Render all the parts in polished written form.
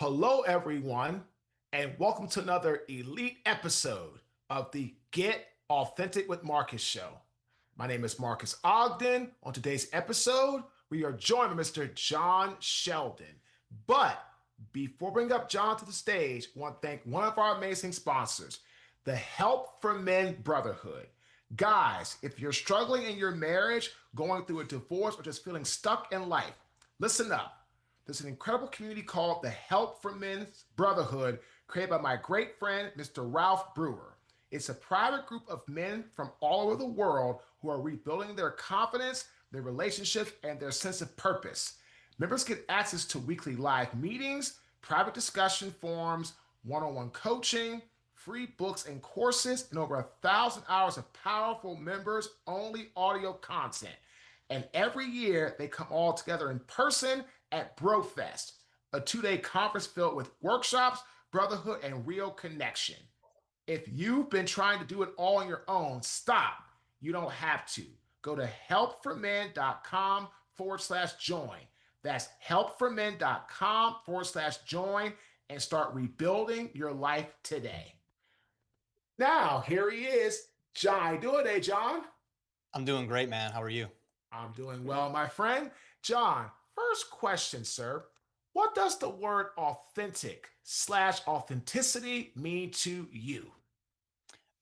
Hello, everyone, and welcome to another elite episode of the Get Authentic with Marques show. My name is Marques Ogden. On today's episode, we are joined by Mr. Jon Sheldon. But before bringing up Jon to the stage, I want to thank one of our amazing sponsors, the Help for Men Brotherhood. Guys, if you're struggling in your marriage, going through a divorce, or just feeling stuck in life, listen up. There's an incredible community called the Help for Men's Brotherhood, created by my great friend, Mr. Ralph Brewer. It's a private group of men from all over the world who are rebuilding their confidence, their relationships, and their sense of purpose. Members get access to weekly live meetings, private discussion forums, one-on-one coaching, free books and courses, and over 1,000 hours of powerful members-only audio content. And every year, they come all together in person at BroFest, a 2-day conference filled with workshops, brotherhood, and real connection. If you've been trying to do it all on your own, stop. You don't have to. Go to helpformen.com/join. That's helpformen.com/join and start rebuilding your life today. Now, here he is. Jon, how you doing today, Jon? I'm doing great, man. How are you? I'm doing well, my friend. Jon, first question, sir. What does the word authentic/authenticity mean to you?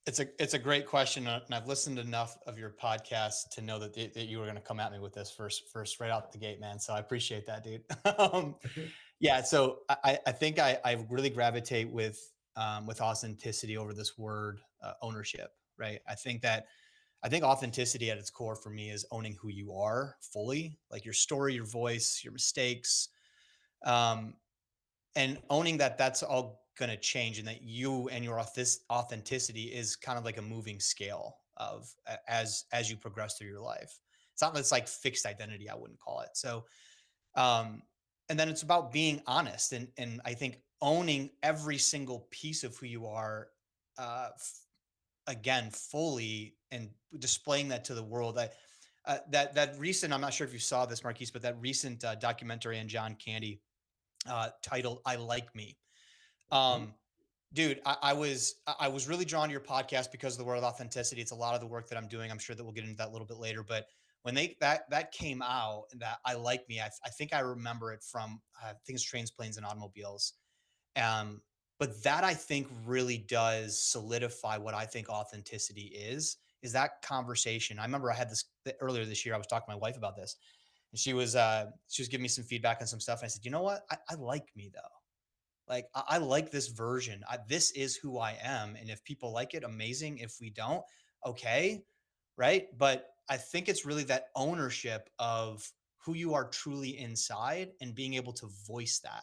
It's a great question, and I've listened enough of your podcast to know that you were going to come at me with this first right out the gate, man. So I appreciate that, dude. Yeah. So I think I really gravitate with authenticity over this word ownership, right? I think authenticity at its core for me is owning who you are fully, like your story, your voice, your mistakes, um, and owning that that's all going to change, and that you and your authenticity is kind of like a moving scale of as you progress through your life. It's not this like fixed identity, I wouldn't call it. So, um, and then it's about being honest, and I think owning every single piece of who you are, uh, again fully, and displaying that to the world. That recent, I'm not sure if you saw this, Marquise, but that recent documentary on John Candy, titled "I Like Me." Um, Dude, I was really drawn to your podcast because of the word of authenticity. It's a lot of the work that I'm doing. I'm sure that we'll get into that a little bit later. But when that came out, and that "I Like Me," I think I remember it from things, Trains, Planes, and Automobiles. Um, but that, I think, really does solidify what I think authenticity is that conversation. I remember I had this earlier this year. I was talking to my wife about this, and she was giving me some feedback on some stuff. And I said, you know what? I like me though. Like I like this version. This is who I am. And if people like it, amazing. If we don't, okay. Right. But I think it's really that ownership of who you are truly inside and being able to voice that.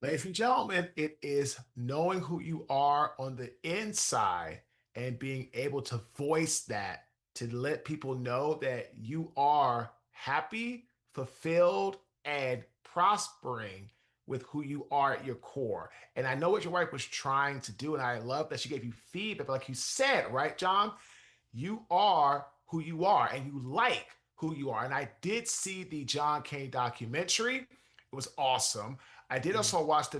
Ladies and gentlemen, it is knowing who you are on the inside and being able to voice that to let people know that you are happy, fulfilled, and prospering with who you are at your core. And I know what your wife was trying to do, and I love that she gave you feedback. Like you said, right, Jon? You are who you are, and you like who you are. And I did see the John Kane documentary. It was awesome. I did Mm, also watch the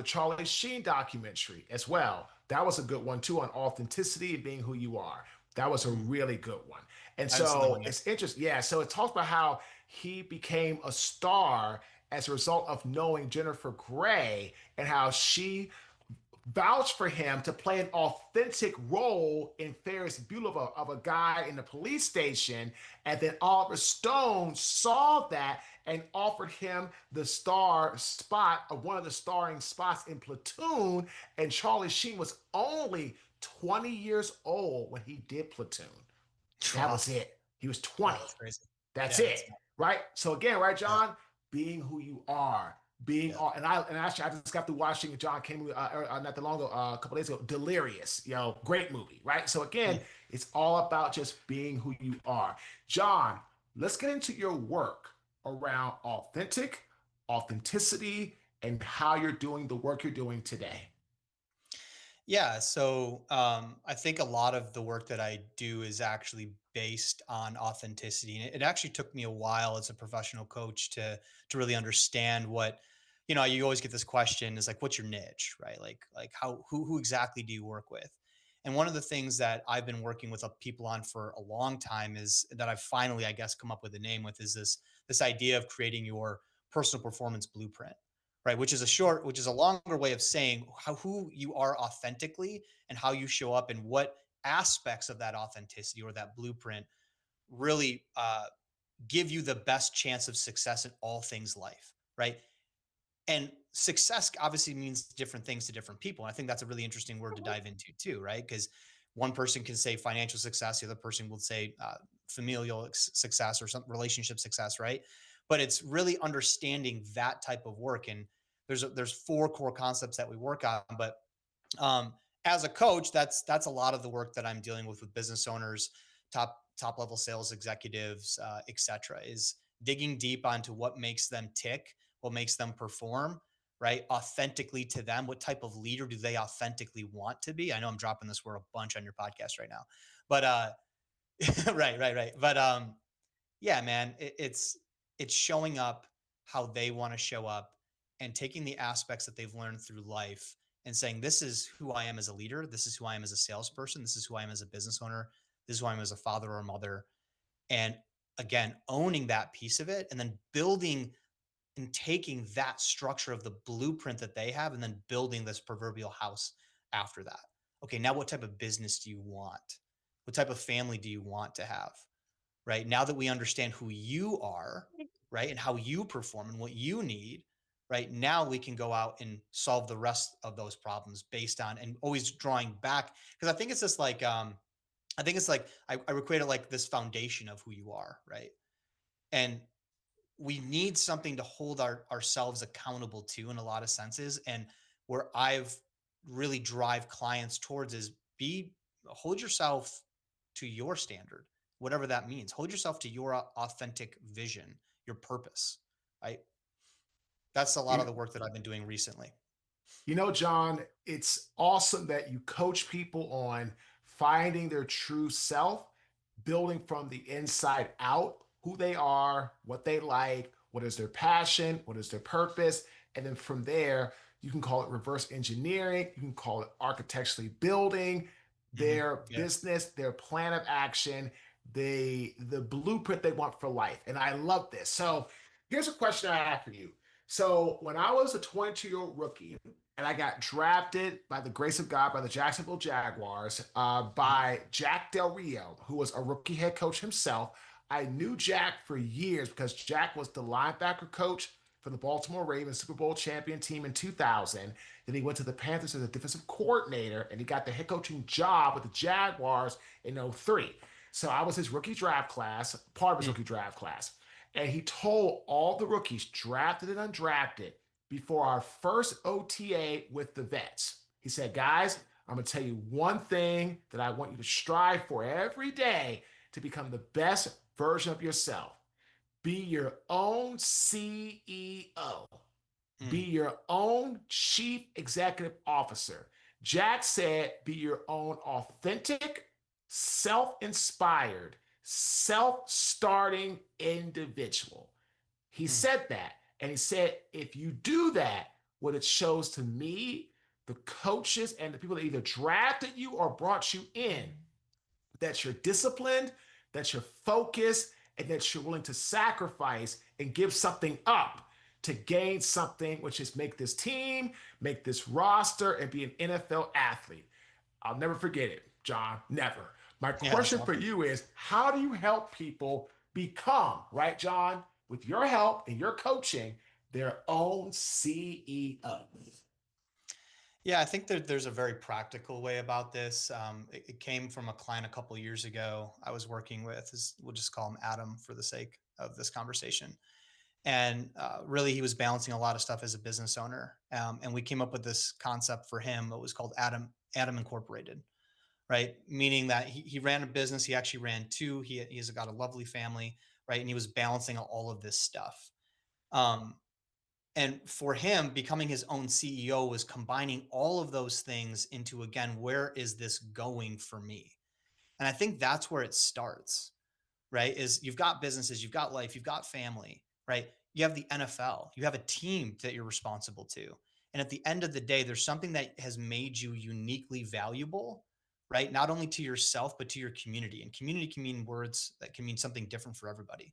Charlie Sheen documentary as well. That was a good one too, on authenticity and being who you are. That was a mm. really good one. And I haven't seen that so one yet. it's interesting. Yeah. So it talks about how he became a star as a result of knowing Jennifer Grey, and how she vouch for him to play an authentic role in Ferris Bueller, of a guy in the police station. And then Oliver Stone saw that and offered him the star spot, of one of the starring spots in Platoon. And Charlie Sheen was only 20 years old when he did Platoon. That Wow. was it. He was Wow, 20. that's crazy. That's Yeah, it, right? So again, right, yeah, Jon, being who you are, being yeah. all, and actually I just got through watching John King not that long ago, a couple days ago, Delirious, great movie, right? So again, Mm. it's all about just being who you are. Jon, let's get into your work around authenticity, and how you're doing the work you're doing today. Yeah. So I think a lot of the work that I do is actually based on authenticity. And it actually took me a while as a professional coach to really understand what, you always get this question is like, what's your niche, right? Like who exactly do you work with? And one of the things that I've been working with people on for a long time is that I've finally, I guess, come up with a name with is this idea of creating your personal performance blueprint, right? Which is a longer way of saying who you are authentically and how you show up and what aspects of that authenticity or that blueprint really give you the best chance of success in all things life, right? And success obviously means different things to different people. And I think that's a really interesting word to dive into too, right? Because one person can say financial success, the other person will say familial success or some relationship success, right? But it's really understanding that type of work. And there's four core concepts that we work on. But um, as a coach, that's a lot of the work that I'm dealing with business owners, top level sales executives, et cetera, is digging deep onto what makes them tick, what makes them perform, right? Authentically to them. What type of leader do they authentically want to be? I know I'm dropping this word a bunch on your podcast right now, but right. But yeah, man, it's showing up how they want to show up and taking the aspects that they've learned through life and saying, this is who I am as a leader. This is who I am as a salesperson. This is who I am as a business owner. This is who I am as a father or a mother. And again, owning that piece of it and then building and taking that structure of the blueprint that they have and then building this proverbial house after that. Okay, now what type of business do you want? What type of family do you want to have? Right? Now that we understand who you are, right, and how you perform and what you need, right? Now we can go out and solve the rest of those problems based on and always drawing back because I think it's just like I think it's like I would create it like this foundation of who you are, right? And we need something to hold ourselves accountable to in a lot of senses. And where I've really drive clients towards is hold yourself to your standard, whatever that means. Hold yourself to your authentic vision, your purpose, right? That's a lot You of know, the work that I've been doing recently. John, it's awesome that you coach people on finding their true self, building from the inside out who they are, what they like, what is their passion, what is their purpose. And then from there, you can call it reverse engineering, you can call it architecturally building their Yeah. business, their plan of action, the blueprint they want for life. And I love this. So here's a question I have for you. So when I was a 22-year-old rookie, and I got drafted by the grace of God by the Jacksonville Jaguars Mhm. by Jack Del Rio, who was a rookie head coach himself. I knew Jack for years because Jack was the linebacker coach for the Baltimore Ravens Super Bowl champion team in 2000. Then he went to the Panthers as a defensive coordinator, and he got the head coaching job with the Jaguars in 03. So I was his rookie draft class, part of his Mm. rookie draft class. And he told all the rookies, drafted and undrafted, before our first OTA with the vets. He said, guys, I'm going to tell you one thing that I want you to strive for every day to become the best version of yourself. Be your own CEO. Be Mm. your own chief executive officer. Jack said, be your own authentic, self inspired, self starting individual. He Mm. said that. And he said, if you do that, what it shows to me, the coaches and the people that either drafted you or brought you in, that you're disciplined, that you're focused, and that you're willing to sacrifice and give something up to gain something, which is make this team, make this roster, and be an NFL athlete. I'll never forget it, John. Never. My Yeah, that's question for awesome. you is how do you help people become, right, John, with your help and your coaching, their own CEO? Yeah, I think there's a very practical way about this. It came from a client a couple of years ago I was working with. We'll just call him Adam for the sake of this conversation. And really, he was balancing a lot of stuff as a business owner. And we came up with this concept for him. It was called Adam Incorporated, right? Meaning that he ran a business. He actually ran two. He's got a lovely family, right? And he was balancing all of this stuff. Um, and for him, becoming his own CEO was combining all of those things into, again, where is this going for me? And I think that's where it starts, right? Is you've got businesses, you've got life, you've got family, right? You have the NFL. You have a team that you're responsible to. And at the end of the day, there's something that has made you uniquely valuable, right? Not only to yourself, but to your community. And community can mean words that can mean something different for everybody.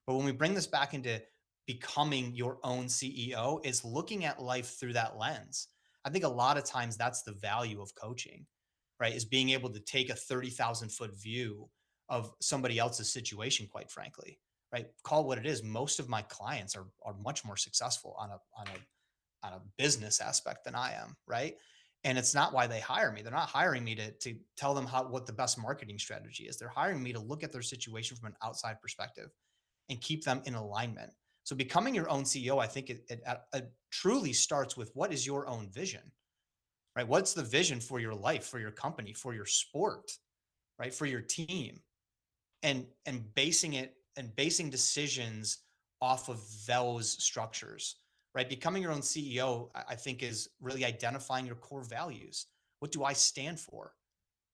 But when we bring this back into becoming your own CEO, is looking at life through that lens. I think a lot of times that's the value of coaching, right? Is being able to take a 30,000-foot view of somebody else's situation, quite frankly, right? Call what it is. Most of my clients are much more successful on a business aspect than I am, right? And it's not why they hire me. They're not hiring me to tell them what the best marketing strategy is. They're hiring me to look at their situation from an outside perspective and keep them in alignment. So becoming your own CEO, I think it truly starts with, what is your own vision, right? What's the vision for your life, for your company, for your sport, right? For your team, and basing decisions off of those structures, right? Becoming your own CEO, I think, is really identifying your core values. What do I stand for?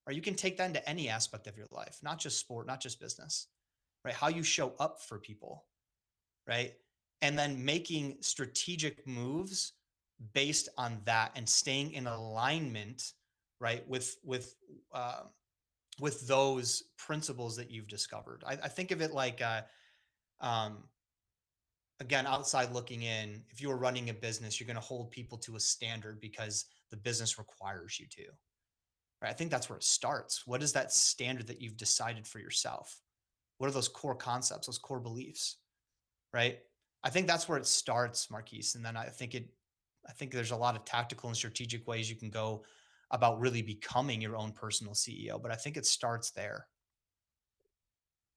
Or you can take that into any aspect of your life, not just sport, not just business, right? How you show up for people, right? And then making strategic moves based on that and staying in alignment, right, uh, with those principles that you've discovered. I think of it like, um, again, outside looking in, if you were running a business, you're going to hold people to a standard because the business requires you to. Right? I think that's where it starts. What is that standard that you've decided for yourself? What are those core concepts, those core beliefs? Right? I think that's where it starts, Marquise. And then I think there's a lot of tactical and strategic ways you can go about really becoming your own personal CEO. But I think it starts there.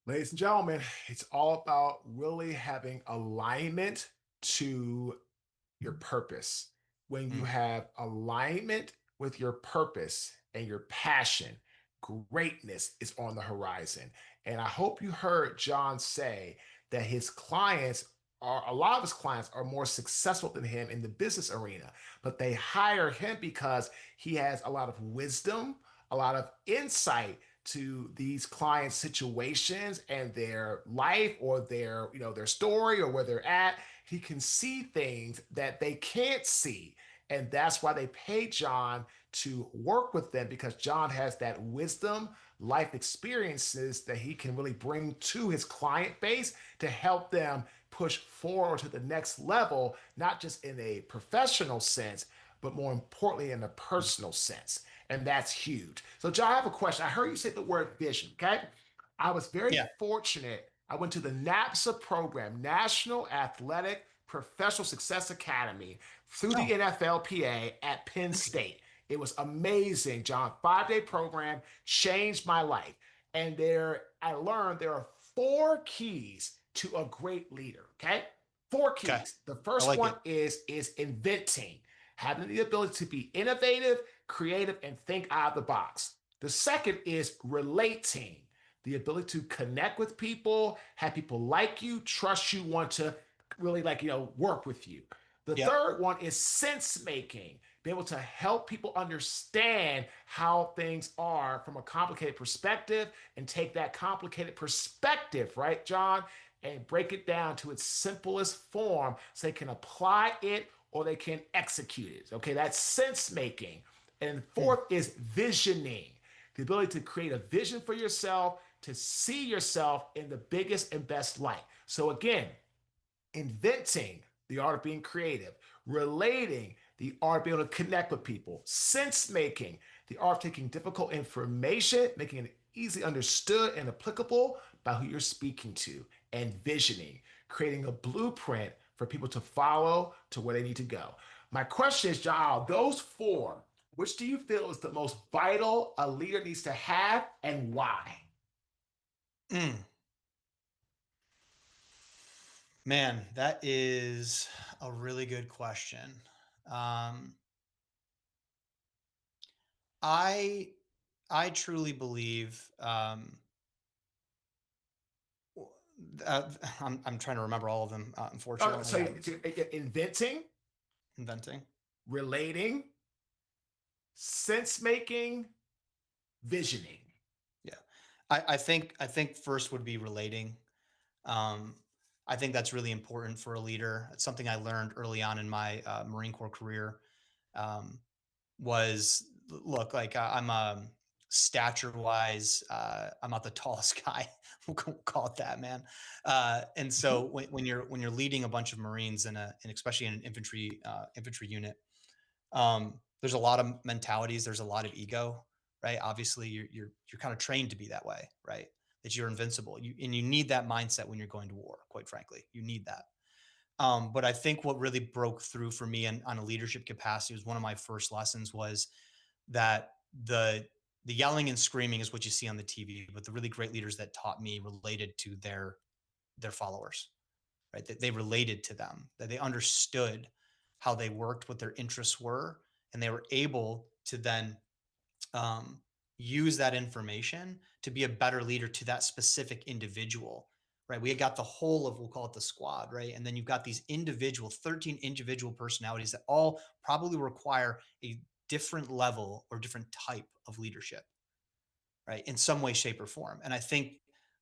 Ladies and gentlemen, it's all about really having alignment to your purpose. When you Mm. have alignment with your purpose and your passion, greatness is on the horizon. And I hope you heard Jon say that a lot of his clients are more successful than him in the business arena, but they hire him because he has a lot of wisdom, a lot of insight to these clients' situations and their life, or their story, or where they're at. He can see things that they can't see. And that's why they pay Jon to work with them, because Jon has that wisdom, life experiences that he can really bring to his client base to help them push forward to the next level, not just in a professional sense, but more importantly in a personal sense. And that's huge. So, Jon, I have a question. I heard you say the word vision, okay? I was very Yeah. fortunate. I went to the NAPSA program, National Athletic Professional Success Academy, through the Oh, NFLPA at Penn interesting. State. It was amazing, Jon. 5-day program changed my life. And I learned there are 4 keys to a great leader, okay? Four Okay. keys. The I first like one it. is inventing, having the ability to be innovative, creative, and think out of the box. The second is relating, the ability to connect with people, have people like you, trust you, want to really work with you. The Yep. third one is sense making, be able to help people understand how things are from a complicated perspective, and take that complicated perspective, right, Jon, and break it down to its simplest form so they can apply it or they can execute it. Okay, that's sense making. And Hmm. fourth is visioning, the ability to create a vision for yourself, to see yourself in the biggest and best light. So, again, inventing, the art of being creative; relating, the art of being able to connect with people; sense making, the art of taking difficult information, making it easily understood and applicable by who you're speaking to; and visioning, creating a blueprint for people to follow to where they need to go. My question is, Jon, those four, which do you feel is the most vital a leader needs to have, and why? Mm. Man, that is a really good question. Um, I I truly believe, uh, I'm trying to remember all of them. So, Unfortunately, inventing, inventing. relating, sense making, visioning. Yeah, I think first would be relating. Um, I think that's really important for a leader. It's something I learned early on in my Marine Corps career. Um, was look like I'm stature wise, I'm not the tallest guy. We'll call it that, man. And Mhm. so when you're leading a bunch of Marines and especially in an infantry unit, there's a lot of mentalities. There's a lot of ego, right? Obviously, you're kind of trained to be that way, right? That you're invincible. You need that mindset when you're going to war. Quite frankly, you need that. But I think what really broke through for me on a leadership capacity was one of my first lessons was that the yelling and screaming is what you see on the TV, but the really great leaders that taught me related to their followers, right? That they related to them, that they understood how they worked, what their interests were, and they were able to then um, use that information to be a better leader to that specific individual, right? We got the whole of, we'll call it the squad, right? And then you've got these 13 individual personalities that all probably require a different level or different type of leadership, right? In some way, shape, or form. And I think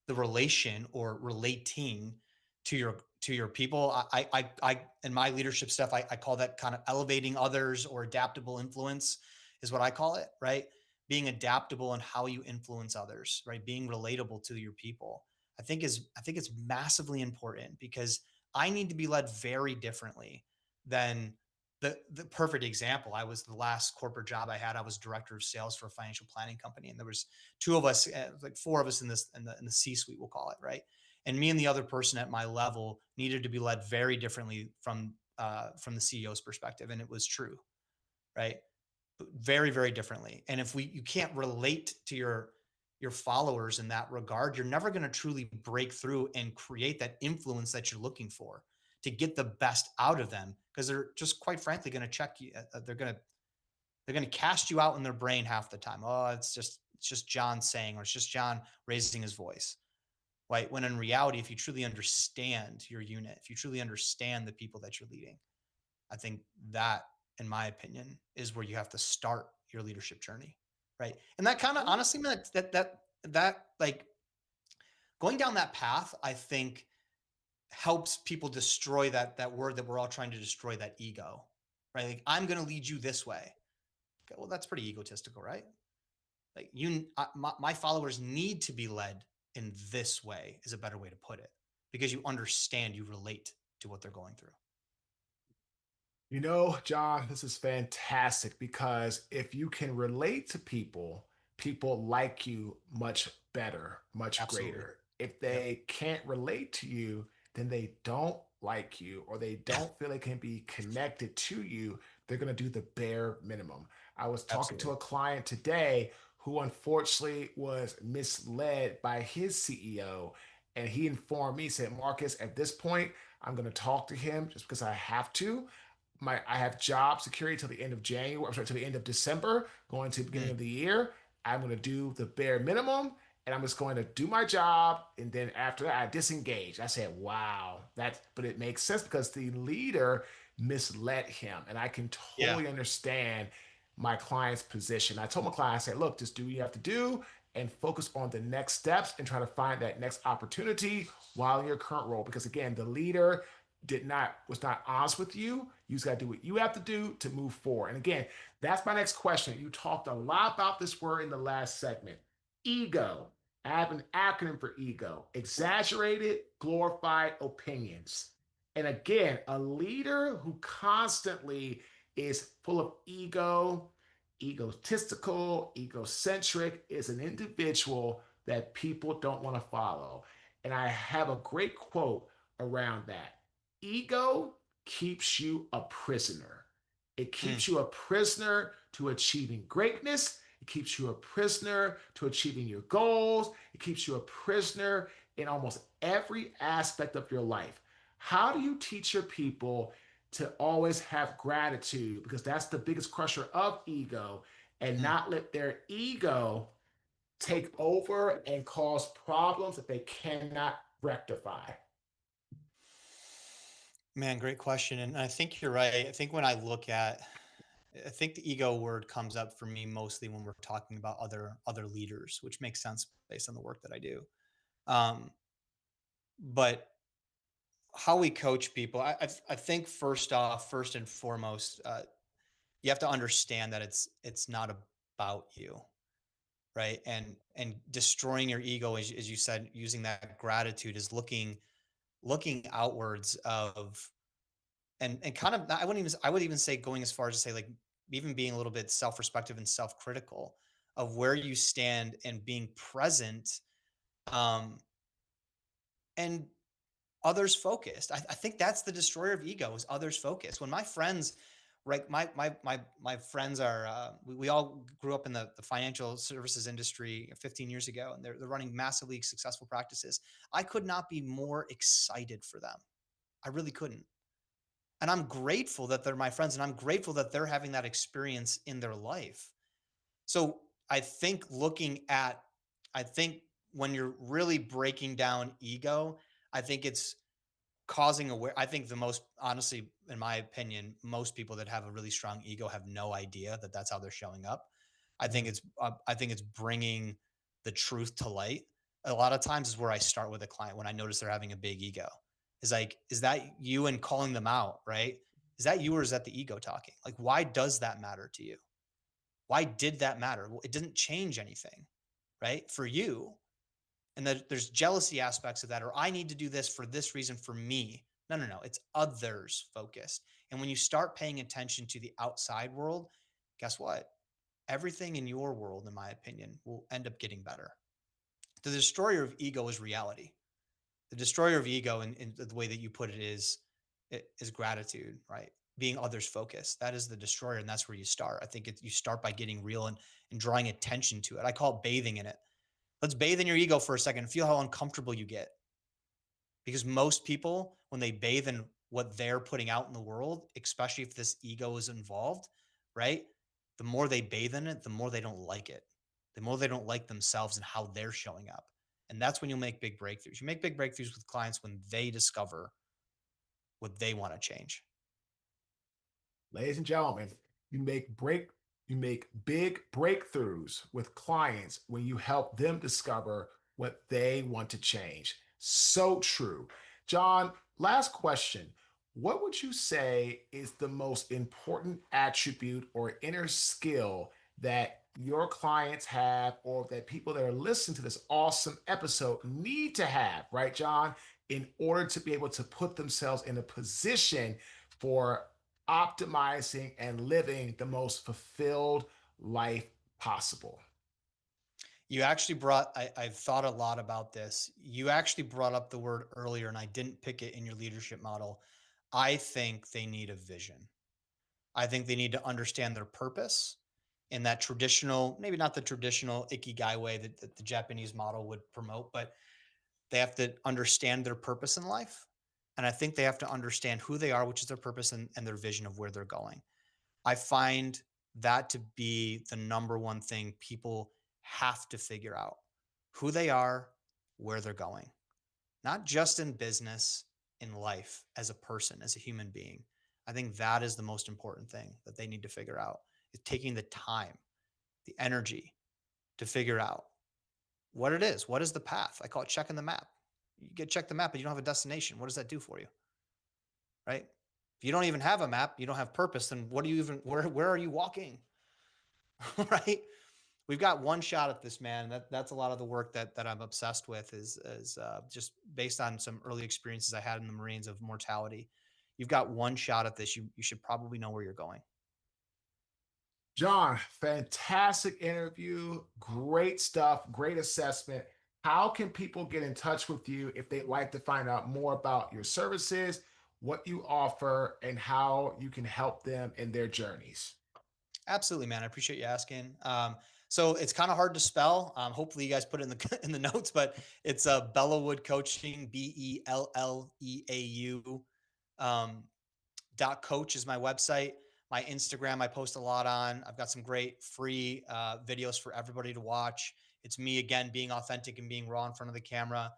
the relation or relating to your people, I in my leadership stuff, I call that kind of elevating others or adaptable influence is what I call it, right? Being adaptable in how you influence others, right? Being relatable to your people. I think it's massively important because I need to be led very differently than the perfect example. I was the last corporate job I had. I was director of sales for a financial planning company, and there was two of us, like four of us in the C suite, we'll call it, right? And me and the other person at my level needed to be led very differently from the CEO's perspective, and it was true, right? Very very differently. And if we you can't relate to your followers in that regard, you're never going to truly break through and create that influence that you're looking for to get the best out of them because they're just quite frankly going to check you. They're going to cast you out in their brain half the time. Oh, it's just John saying, or it's just John raising his voice. Right. When in reality, if you truly understand your unit, if you truly understand the people that you're leading, I think that, in my opinion, is where you have to start your leadership journey. Right. And that kind of honestly, man, that like going down that path, I think helps people destroy that word that we're all trying to destroy, that ego. Right. Like, I'm going to lead you this way. Okay, well, that's pretty egotistical, right? Like my followers need to be led in this way is a better way to put it because you understand, you relate to what they're going through. John, this is fantastic because if you can relate to people, people like you much better, much Absolutely. greater. If Yep. they can't relate to you, then they don't like you or they Yeah. don't feel they can be connected to you. They're going to do the bare minimum. I was talking to Absolutely. a client today who unfortunately was misled by his CEO. And he informed me, said, Marcus, at this point, I'm going to talk to him just because I have to. I have job security till the end of January. I'm sorry, till the end of December, going to the beginning Mm, of the year. I'm going to do the bare minimum, and I'm just going to do my job. And then after that, I disengage. I said, "Wow, but it makes sense because the leader misled him, and I can yeah. totally understand my client's position." I told my client, I said, "Look, just do what you have to do." And focus on the next steps and try to find that next opportunity while in your current role. Because again, the leader was not honest with you. You just got to do what you have to do to move forward. And again, that's my next question. You talked a lot about this word in the last segment. Ego. I have an acronym for ego. Exaggerated, glorified opinions. And again, a leader who constantly is full of ego, egotistical, egocentric, is an individual that people don't want to follow. And I have a great quote around that. Ego keeps you a prisoner. It Mm, keeps you a prisoner to achieving greatness. It keeps you a prisoner to achieving your goals. It keeps you a prisoner in almost every aspect of your life. How do you teach your people to always have gratitude? Because that's the biggest crusher of ego, and mm. not let their ego take over and cause problems that they cannot rectify. Man, great question. And I think you're right. I think when I think the ego word comes up for me mostly when we're talking about other leaders, which makes sense based on the work that I do. Um, but how we coach people, I think first and foremost, you have to understand that it's not about you, right? And destroying your ego, as you said, using that gratitude is looking outwards of, and kind of, I would even say, going as far as to say, like, even being a little bit self-respective and self-critical of where you stand and being present, um and others focused. I think that's the destroyer of ego, is others focused. When my friends, right, my friends are, we all grew up in the financial services industry 15 years ago, and they're running massively successful practices. I could not be more excited for them. I really couldn't. And I'm grateful that they're my friends, and I'm grateful that they're having that experience in their life. So I think when you're really breaking down ego, I think it's causing aware. I think the most, honestly, in my opinion, most people that have a really strong ego have no idea that that's how they're showing up. Mhm. I think it's bringing the truth to light. A lot of times is where I start with a client when I notice they're having a big ego. Is like, is that you? And calling them out, right? Is that you, or is that the ego talking? Like, why does that matter to you? Why did that matter? Well, it didn't change anything, right? For you. And that there's jealousy aspects of that, or I need to do this for this reason for me. No, no, no. It's others focused. And when you start paying attention to the outside world, guess what? Everything in your world, in my opinion, will end up getting better. The destroyer of ego is reality. The destroyer of ego, in the way that you put it, is gratitude, right? Being others focused. That is the destroyer, and that's where you start. I think you start by getting real and drawing attention to it. I call it bathing in it. Let's bathe in your ego for a second and feel how uncomfortable you get. Because most people, when they bathe in what they're putting out in the world, especially if this ego is involved, right? The more they bathe in it, the more they don't like it. The more they don't like themselves and how they're showing up. And that's when you'll make big breakthroughs. You make big breakthroughs with clients when they discover what they want to change. Ladies and gentlemen, you make break you make big breakthroughs with clients when you help them discover what they want to change. So true. Jon, last question. What would you say is the most important attribute or inner skill that your clients have, or that people that are listening to this awesome episode need to have, right, Jon, in order to be able to put themselves in a position for optimizing and living the most fulfilled life possible? You actually I've thought a lot about this. You actually brought up the word earlier, and I didn't pick it in your leadership model. I think they need a vision. I think they need to understand their purpose in that traditional, maybe not the traditional ikigai way that the Japanese model would promote, but they have to understand their purpose in life. And I think they have to understand who they are, which is their purpose, and their vision of where they're going. I find that to be the number one thing people have to figure out: who they are, where they're going, not just in business, in life, as a person, as a human being. I think that is the most important thing that they need to figure out, is taking the time, the energy to figure out what it is. What is the path? I call it checking the map. You get check the map, but you don't have a destination. What does that do for you? Right? If you don't even have a map, you don't have purpose, then what do you even, where are you walking? Right? We've got one shot at this, man. That's a lot of the work that I'm obsessed with, is just based on some early experiences I had in the Marines of mortality. You've got one shot at this. You should probably know where you're going. Jon, fantastic interview. Great stuff. Great assessment. How can people get in touch with you if they'd like to find out more about your services, what you offer, and how you can help them in their journeys? Absolutely, man. I appreciate you asking. So it's kind of hard to spell. Hopefully, you guys put it in the in the notes, but it's Bellawood Coaching, Belleau. Coach is my website. My Instagram, I post a lot on. I've got some great free videos for everybody to watch. It's me, again, being authentic and being raw in front of the camera.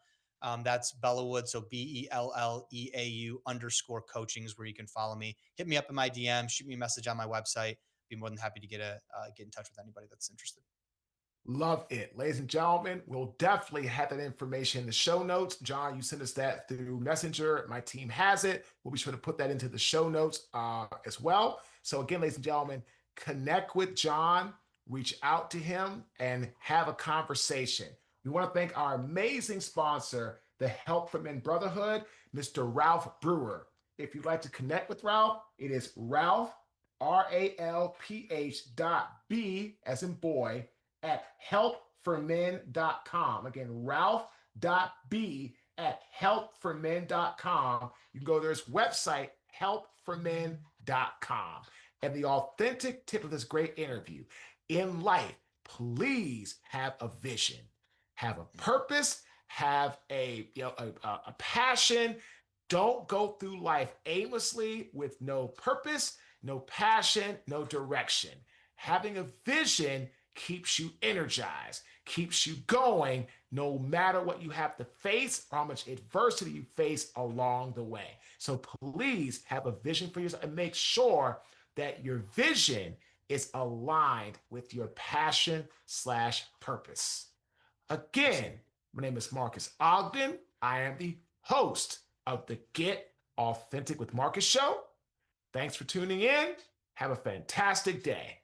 That's Bellawood. So Belleau_coaching is where you can follow me. Hit me up in my DM, shoot me a message on my website. Be more than happy to get in touch with anybody that's interested. Love it. Ladies and gentlemen, we'll definitely have that information in the show notes. Jon, you send us that through Messenger. My team has it. We'll be sure to put that into the show notes as well. So, again, ladies and gentlemen, connect with Jon, reach out to him, and have a conversation. We want to thank our amazing sponsor, the Help for Men Brotherhood, Mr. Ralph Brewer. If you'd like to connect with Ralph, it is Ralph, RALPH.B as in boy, at helpformen.com. Again, Ralph.B at helpformen.com. You can go to his website, helpformen.com. And the authentic tip of this great interview: in life, please have a vision, have a purpose, have a passion. Don't go through life aimlessly with no purpose, no passion, no direction. Having a vision keeps you energized, keeps you going, no matter what you have to face or how much adversity you face along the way. So please have a vision for yourself and make sure that your vision is aligned with your passion/purpose. Again, my name is Marques Ogden. I am the host of the Get Authentic with Marques show. Thanks for tuning in. Have a fantastic day.